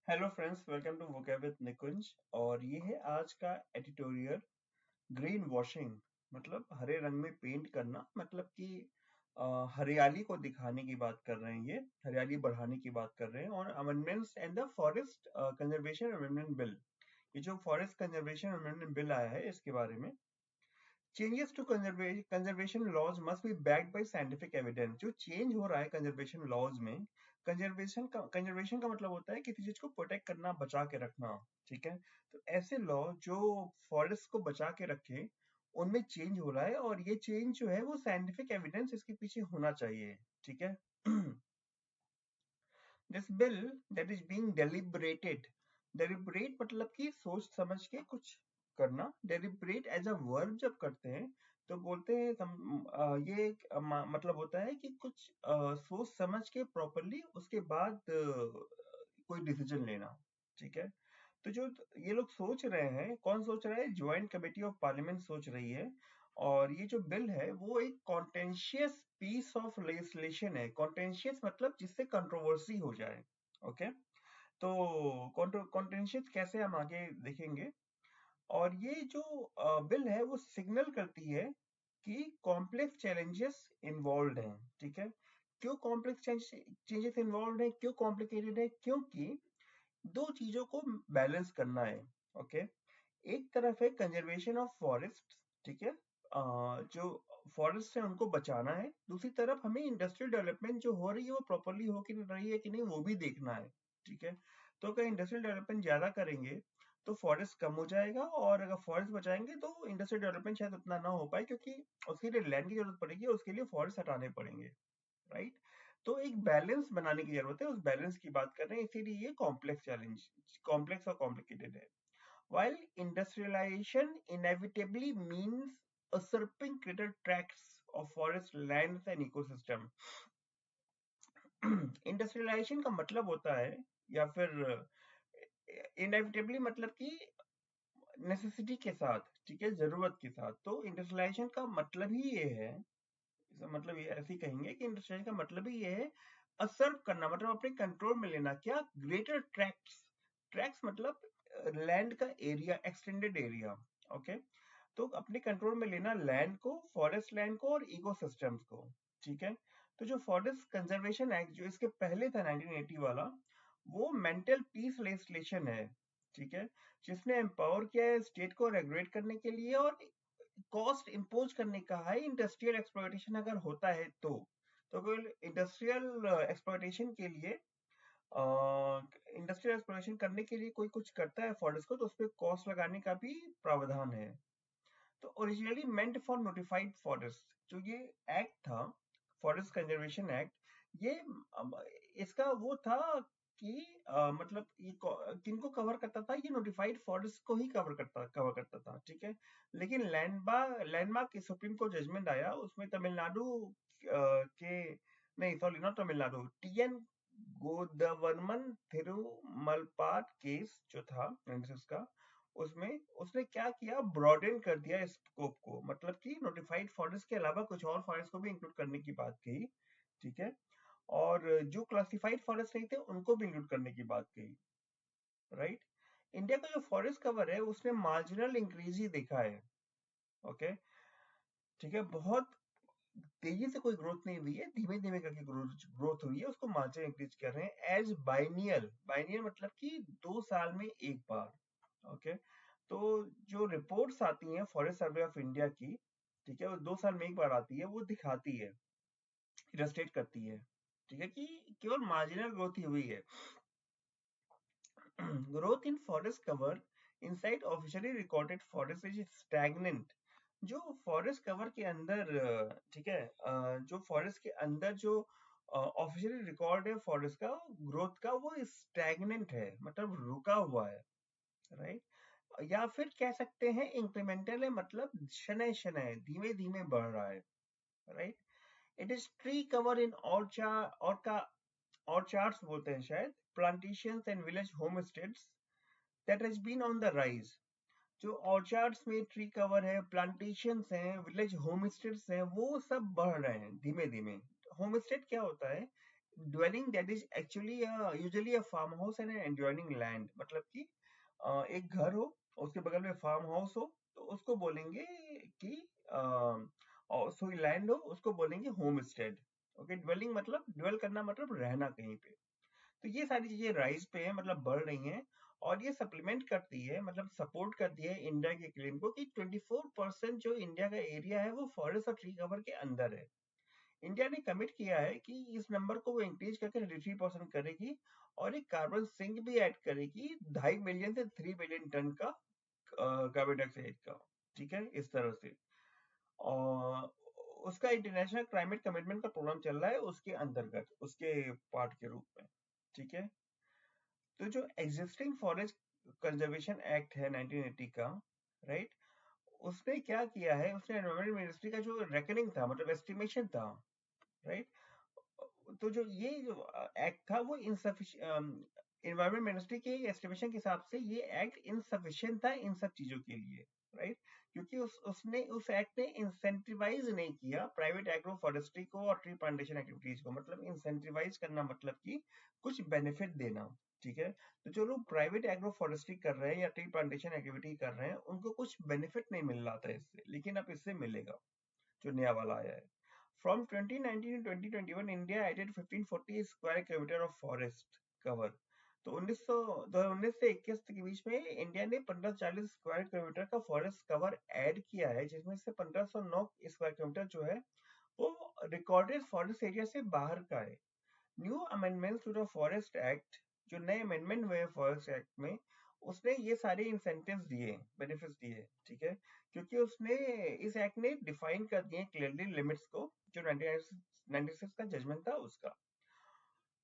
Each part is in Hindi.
Hello friends, welcome to vocab with Nikunj. और ये है आज का एडिटोरियल। ग्रीन वॉशिंग मतलब हरे रंग में पेंट करना, मतलब कि हरियाली को दिखाने की बात कर रहे हैं। ये हरियाली बढ़ाने की बात कर रहे हैं। और amendments and the forest conservation amendment bill, ये जो फॉरेस्ट कंजर्वेशन अमेंडमेंट बिल आया है इसके बारे में। Changes to conservation laws must be backed by scientific evidence. जो चेंज हो रहा है कंजर्वेशन लॉज में, कंजर्वेशन का मतलब होता है किसी चीज को प्रोटेक्ट करना, बचा के रखना। ठीक है, तो ऐसे लॉ जो फॉरेस्ट को बचा के रखे, उनमें चेंज हो रहा है। और ये चेंज जो है वो साइंटिफिक एविडेंस इसके पीछे होना चाहिए। ठीक है। This bill that is being deliberated, deliberate मतलब कि सोच समझ के कुछ करना। डेलिब्रेट एज अ वर्ब जब करते हैं तो बोलते हैं ये मतलब होता है कि कुछ सोच समझ के प्रॉपरली उसके बाद कोई डिसीजन लेना। ठीक है, तो जो ये लोग सोच रहे हैं, कौन सोच रहा है? ज्वाइंट कमेटी ऑफ पार्लियामेंट सोच रही है। और ये जो बिल है वो एक कॉन्टेंशियस पीस ऑफ लेजिस्लेशन है। कॉन्टेंशियस मतलब जिससे कंट्रोवर्सी हो जाए। ओके, तो कॉन्टेंशियस कैसे हम आगे देखेंगे। और ये जो बिल है वो सिग्नल करती है कि कॉम्प्लेक्स चैलेंजेस इन्वॉल्व हैं। ठीक है, क्यों कॉम्प्लेक्स चेंजेस इन्वॉल्व हैं, क्यों कॉम्प्लिकेटेड है? क्योंकि दो चीजों को बैलेंस करना है। ओके, एक तरफ है कंजर्वेशन ऑफ फॉरेस्ट। ठीक है, जो फॉरेस्ट है उनको बचाना है। दूसरी तरफ हमें इंडस्ट्रियल डेवलपमेंट जो हो रही है वो प्रॉपरली हो कि नहीं रही है कि नहीं, वो भी देखना है। ठीक है, तो अगर इंडस्ट्रियल डेवलपमेंट ज्यादा करेंगे तो फॉरेस्ट कम हो जाएगा, और अगर फॉरेस्ट बचाएंगे तो इंडस्ट्रियल डेवलपमेंट शायद उतना ना हो पाए, क्योंकि उसके लिए लैंड की जरूरत पड़ेगी, उसके लिए फॉरेस्ट हटाने पड़ेंगे। राइट, तो एक बैलेंस बनाने की जरूरत है, उस बैलेंस की बात कर रहे हैं। इसीलिए ये कॉम्प्लेक्स चैलेंज, कॉम्प्लेक्स और कॉम्प्लिकेटेड है। While industrialization inevitably means usurping greater tracts of forest lands and ecosystem. Industrialisation का मतलब होता है, या फिर इनएविटेबली मतलब कि नेसेसिटी के साथ, ठीक है, जरूरत के साथ। तो इंडस्ट्रियलाइजेशन का मतलब ही ये है, इसका मतलब ये ऐसे ही कहेंगे कि इंडस्ट्रियलाइजेशन का मतलब ही ये है असर्व करना, मतलब अपने कंट्रोल में लेना। क्या? Greater tracts. ट्रैक्ट्स मतलब लैंड का एरिया, एक्सटेंडेड एरिया। ओके, तो अपने कंट्रोल में लेना लैंड को, फॉरेस्ट लैंड को और इकोसिस्टम्स को। ठीक है, तो जो फॉरेस्ट कंजर्वेशन एक्ट जो इसके पहले था 1980 वाला, वो मेंटल पीस लेजिस्लेशन है। ठीक है, जिसने एम्पावर किया है स्टेट को रेगुलेट करने के लिए और कॉस्ट इम्पोज करने का है। इंडस्ट्रियल एक्सप्लॉयटेशन अगर होता है तो कोई इंडस्ट्रियल एक्सप्लॉयटेशन के लिए, इंडस्ट्रियल एक्सप्लोरेशन करने के लिए कोई कुछ करता है फॉरेस्ट को, तो उस पर कॉस्ट लगाने का भी प्रावधान है। तो originally meant for notified forest, जो ये एक्ट था, फॉरेस्ट कंजर्वेशन एक्ट, ये इसका वो था कि मतलब ये किनको कवर करता था? ये नोटिफाइड फॉरेस्ट को ही कवर करता था। ठीक है, लेकिन लैंडमार्क की सुप्रीम कोर्ट जजमेंट आया, उसमें तमिलनाडु के, नहीं sorry, not Tamil Nadu, TN Godavarman Thirumulpad case जो था 96 का, उसमें उसने क्या किया? ब्रॉडेन कर दिया स्कोप को, मतलब कि नोटिफाइड फॉरेस्ट के अलावा कुछ और फॉरेस्ट को भी इंक्लूड करने की बात कही। ठीक है, और जो क्लासिफाइड फॉरेस्ट नहीं थे उनको भी इंक्लूड करने की बात कही। राइट, इंडिया का जो फॉरेस्ट कवर है उसने मार्जिनल इंक्रीज ही देखा है। ओके, ठीक है, बहुत तेजी से कोई ग्रोथ नहीं हुई है, धीमे धीमे करके ग्रोथ हुई है, उसको मार्जिनल इंक्रीज कर रहे हैं। एज बाइनियल, बाइनियल मतलब कि 2 साल में एक बार। ओके, तो जो रिपोर्ट्स आती हैं फॉरेस्ट सर्वे ऑफ इंडिया की, ठीक है, वो 2 साल में एक बार आती है, वो दिखाती है, इलस्ट्रेट करती है, ठीक है, कि केवल मार्जिनल ग्रोथ ही हुई है। Growth in forest cover inside officially recorded forest is stagnant. जो फॉरेस्ट कवर के अंदर, ठीक है, जो फॉरेस्ट के अंदर जो ऑफिशियली रिकॉर्ड है फॉरेस्ट का ग्रोथ का, वो स्टैग्नेंट है, मतलब रुका हुआ है। राइट, या फिर कह सकते हैं इंक्रीमेंटल है, मतलब शनय शनय धीमे धीमे बढ़ रहा है। Right, it is tree cover in orchards बोलते हैं शायद, plantations and village homesteads that has been on the rise. जो ऑर्चार्ड्स में ट्री कवर है, प्लांटेशंस हैं, विलेज होमस्टेड्स हैं, वो सब बढ़ रहे हैं धीमे धीमे। होमस्टेड क्या होता है? dwelling that is actually usually a farmhouse and an adjoining land, मतलब कि एक घर हो, उसके बगल में फार्म हाउस हो, तो उसको बोलेंगे कि और सोई लैंड हो, उसको बोलेंगे होम स्टेड। ओके, ड्वेलिंग मतलब ड्वेल करना, मतलब रहना कहीं पे। तो ये सारी चीजें राइज पे है, मतलब बढ़ रही हैं। और ये सप्लीमेंट करती है, मतलब सपोर्ट करती है इंडिया के क्लेम को कि 24% जो इंडिया का एरिया है वो फॉरेस्ट और ट्री कवर के अंदर है। इंडिया ने कमिट किया है कि इस नंबर को वो इंक्रीज करके 33% करेगी, और एक कार्बन सिंक भी ऐड करेगी 2.5 मिलियन से 3 बिलियन टन का कार्बन डाइऑक्साइड का। ठीक है, इस तरह से। और उसका इंटरनेशनल क्लाइमेट कमिटमेंट का प्रोग्राम चल रहा है उसके अंतर्गत, उसके पार्ट के रूप में। ठीक है, तो जो एग्जिस्टिंग फॉरेस्ट कंजर्वेशन एक्ट है 1980 का, राइट, उसने क्या किया है, उसने एनवायरमेंट मिनिस्ट्री का जो रेकनिंग था, मतलब एस्टिमेशन था, राइट, तो जो ये जो एक्ट था वो इन्वायरमेंट मिनिस्ट्री के एस्टिमेशन के हिसाब से ये एक्ट इनसफिशिएंट था इन सब चीजों के लिए, राइट। क्योंकि उस एक्ट ने इंसेंटिवाइज नहीं किया प्राइवेट एग्रो फॉरेस्ट्री को और ट्री प्लांटेशन एक्टिविटीज को। मतलब इंसेंटिवाइज करना मतलब कि कुछ बेनिफिट देना। ठीक है, तो जो लोग प्राइवेट एग्रो फॉरेस्ट्री कर रहे हैं या ट्री प्लांटेशन एक्टिविटी कर रहे हैं, उनको कुछ बेनिफिट नहीं मिल रहा था इससे, लेकिन अब इससे मिलेगा, जो नया वाला आया है। From 2019 to 2021, India added 1540 square kilometre of forest cover. तो 19 से 21 के बीच में इंडिया ने 1540 स्क्वायर किलोमीटर का फॉरेस्ट कवर ऐड किया है, जिसमें से 1509 स्क्वायर किलोमीटर जो है वो रिकॉर्डेड फॉरेस्ट एरिया से बाहर का है। New amendments to the forest act, जो नए अमेंडमेंट हुए हैं फॉरेस्ट एक्ट में, उसने ये सारे इंसेंटिव्स दिए, बेनिफिट्स दिए। ठीक है, क्योंकि उसने इस एक्ट ने डिफाइन कर दिए क्लियरली लिमिट्स को, जो 1996 का जजमेंट था उसका।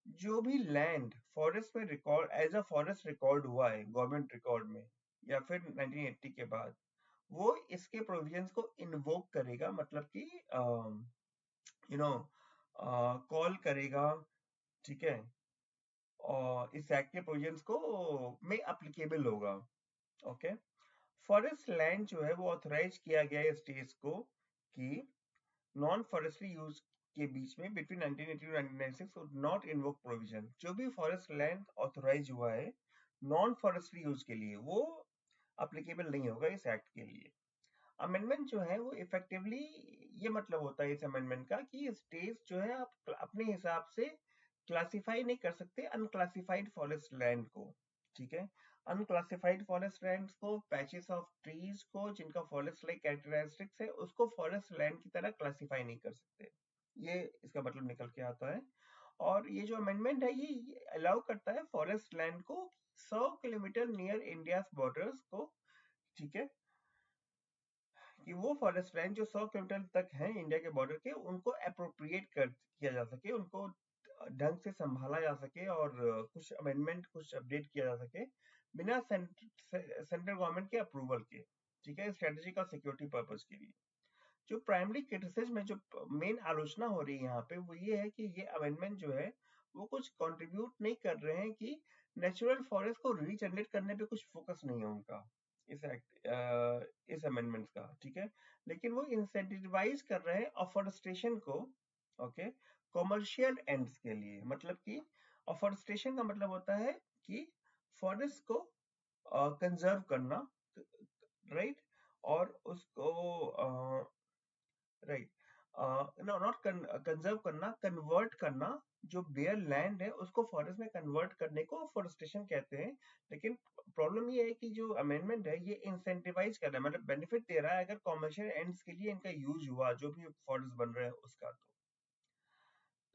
जो भी लैंड फॉरेस्ट में record as a forest record हुआ है गवर्नमेंट रिकॉर्ड में, या फिर 1980 के बाद, वो इसके प्रोविजंस को इन्वोक करेगा, मतलब कि यू नो कॉल करेगा। ठीक है, और इस एक्ट के प्रोविजंस को में एप्लीकेबल होगा। ओके, फॉरेस्ट लैंड जो है वो ऑथराइज किया गया है स्टेट्स को कि नॉन फॉरेस्ट्री यूज के बीच में बिटवीन 1980 और 1996 वुड नॉट इन्वोक प्रोविजन। जो भी फॉरेस्ट लैंड ऑथराइज हुआ है नॉन फॉरेस्ट्री यूज के लिए, वो एप्लीकेबल नहीं होगा इस एक्ट के लिए। अमेंडमेंट जो है वो इफेक्टिवली, ये मतलब होता है इस अमेंडमेंट का कि स्टेट्स जो है आप अपने हिसाब से क्लासिफाई नहीं कर सकते अनक्लासिफाइड फॉरेस्ट लैंड को। ठीक है, अनक्लासिफाइड फॉरेस्ट लैंड को, पैचेस ऑफ ट्रीज को जिनका फॉरेस्ट लाइक कैरेक्टरिस्टिक्स है, उसको फॉरेस्ट लैंड की तरह क्लासिफाई नहीं कर सकते। ये इसका मतलब निकल के आता है। और ये जो अमेंडमेंट है ये अलाउ करता है फॉरेस्ट लैंड को 100 किलोमीटर नियर इंडिया बॉर्डर्स को। ठीक है, कि वो फॉरेस्ट लैंड जो 100 किलोमीटर तक है इंडिया के बॉर्डर के, उनको अप्रोप्रिएट कर किया जा सके, उनको ढंग से संभाला जा सके, और कुछ अमेंडमेंट, कुछ अपडेट किया जा सके बिना सेंट्रल गवर्नमेंट के अप्रूवल के। ठीक है, स्ट्रेटेजिक और सिक्योरिटी पर्पज के लिए। जो प्राइमरी क्रिटिसिज्म है, जो मेन आलोचना हो रही है यहाँ पे, वो ये है कि ये अमेंडमेंट जो है वो कुछ कंट्रीब्यूट नहीं कर रहे हैं कि नेचुरल फॉरेस्ट को रीजनरेट करने पे कुछ फोकस नहीं है उनका, इस इस अमेंडमेंट का। ठीक है, लेकिन वो इंसेंटिवाइज कर रहे हैं अफॉरेस्टेशन को, ओके, कॉमर्शियल एंड्स के लिए। मतलब कि अफॉरेस्टेशन का मतलब होता है कि फॉरेस्ट को कंजर्व करना, राइट, और उसको राइट, नॉट कंजर्व करना, कन्वर्ट करना। जो बेयर लैंड है उसको फॉरेस्ट में कन्वर्ट करने को फॉरेस्टेशन कहते हैं। लेकिन प्रॉब्लम ये है कि जो अमेंडमेंट है ये इंसेंटिवाइज कर रहा है, मतलब बेनिफिट दे रहा है अगर कॉमर्शियल एंड्स के लिए इनका यूज हुआ, जो भी फॉरेस्ट बन रहा है उसका,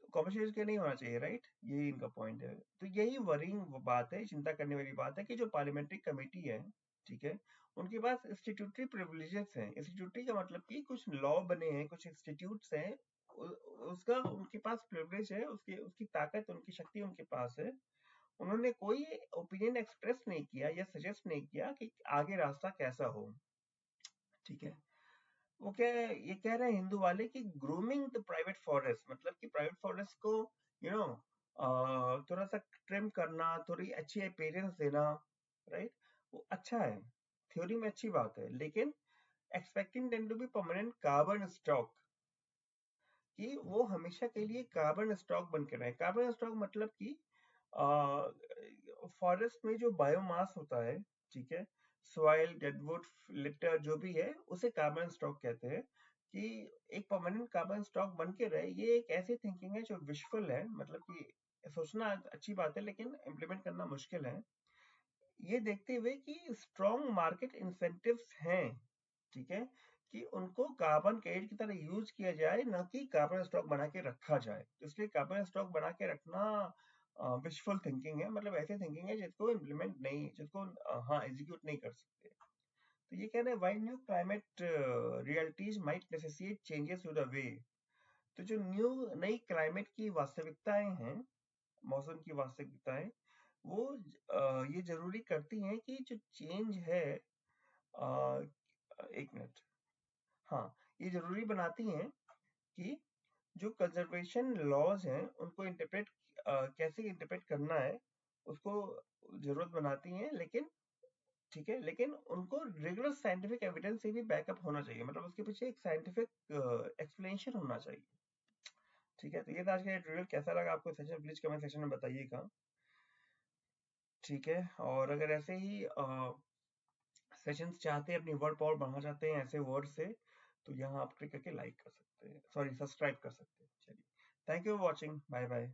तो कॉमर्शियल यूज के नहीं होना चाहिए, राइट। यही इनका पॉइंट है। तो यही वरिंग बात है, चिंता करने वाली बात है कि जो पार्लियामेंट्री कमेटी है, ठीक है, उनके पास स्टेट्यूटरी प्रिविलेजेस हैं। स्टेट्यूटरी का मतलब कि कुछ लॉ बने हैं, कुछ इंस्टीट्यूट्स हैं, उसका उनके पास प्रिविलेज है, उसकी उसकी ताकत, उनकी शक्ति उनके पास है। उन्होंने कोई ओपिनियन एक्सप्रेस नहीं किया या सजेस्ट नहीं किया कि आगे रास्ता कैसा हो। ठीक है, वो क्या है, ये कह रहे हैं हिंदू वाले कि ग्रूमिंग द प्राइवेट फॉरेस्ट, मतलब कि प्राइवेट फॉरेस्ट को यू नो थोड़ा सा ट्रिम करना, थोड़ी अच्छी अपीयरेंस देना, राइट, वो अच्छा है, थ्योरी में अच्छी बात है, लेकिन expecting them to be permanent carbon stock, कि वो हमेशा के लिए कार्बन स्टॉक बन के रहे। कार्बन स्टॉक मतलब कि फॉरेस्ट में जो बायोमास होता है, ठीक है, सॉइल, डेडवुड, लिटर जो भी है, उसे कार्बन स्टॉक कहते हैं। कि एक परमानेंट कार्बन स्टॉक बन के रहे, ये एक ऐसी थिंकिंग है जो विजुअल है, मतलब कि सोचना अच्छी बात है लेकिन इम्प्लीमेंट करना मुश्किल है। ये देखते हुए कि स्ट्रॉन्ग मार्केट इंसेंटिव्स हैं, ठीक है, कि उनको कार्बन क्रेडिट की तरह यूज किया जाए, ना कि कार्बन स्टॉक बना के रखा जाए। इसलिए कार्बन स्टॉक बना के रखना विशफुल थिंकिंग है, मतलब ऐसे थिंकिंग है जिसको इम्प्लीमेंट नहीं, जिसको हाँ एग्जीक्यूट नहीं कर सकते। तो ये कह रहे हैं why new climate realities might necessitate changes to the way. तो जो नई क्लाइमेट की वास्तविकताएं हैं, मौसम की वास्तविकताएं, वो ये जरूरी करती हैं कि जो चेंज है, अ, एक मिनट, हाँ, ये जरूरी बनाती हैं कि जो कंजर्वेशन लॉज हैं उनको इंटरप्रेट, कैसे इंटरप्रेट करना है, उसको जरूरत बनाती हैं। लेकिन ठीक है, लेकिन उनको रिगरस साइंटिफिक एविडेंस से भी बैकअप होना चाहिए, मतलब उसके पीछे एक साइंटिफिक एक्सप्लेनेशन होना चाहिए। ठीक है, तो ये था आज का ट्यूटोरियल। कैसा लगा आपको सेशन, प्लीज कमेंट सेक्शन में बताइएगा। ठीक है, और अगर ऐसे ही सेशंस चाहते हैं, अपनी वर्ड पावर बढ़ाना चाहते हैं ऐसे वर्ड से, तो यहाँ आप क्लिक करके लाइक कर सकते हैं, सॉरी सब्सक्राइब कर सकते हैं। चलिए, thank you for watching, bye bye.